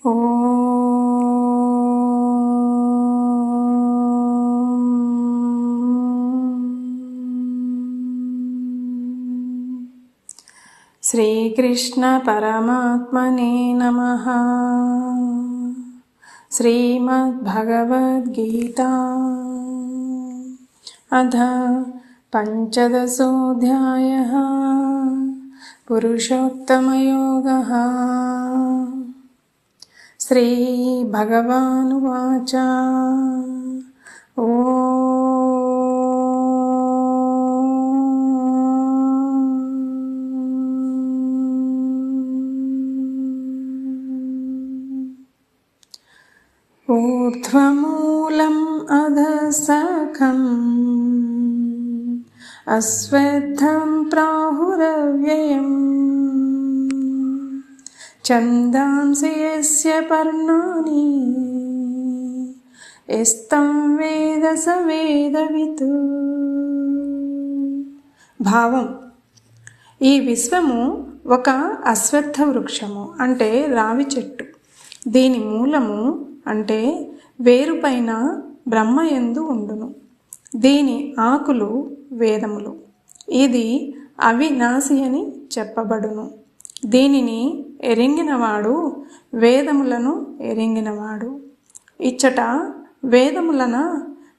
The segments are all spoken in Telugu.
శ్రీకృష్ణ పరమాత్మనే నమః. శ్రీమద్భగవద్గీతా అథ పంచదశోऽధ్యాయः పురుషోత్తమయోగः. శ్రీభగవానువాచ ఊర్ధ్వమూలम् అధఃసఖम् అశ్వత్థం ప్రాహురవ్యయम् ఛందాంసి యస్య పర్ణాని యస్తం వేద స వేదవిత్. భావం: ఈ విశ్వము ఒక అశ్వత్థ వృక్షము అంటే రావి చెట్టు. దీని మూలము అంటే వేరుపైన బ్రహ్మయందు ఉండును. దీని ఆకులు వేదములు. ఇది అవినాశి అని చెప్పబడును. దీనిని ఎరింగినవాడు వేదములను ఎరింగినవాడు. ఇచ్చట వేదములన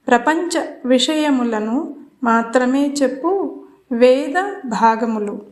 ప్రపంచ విషయములను మాత్రమే చెప్పు వేద భాగములు.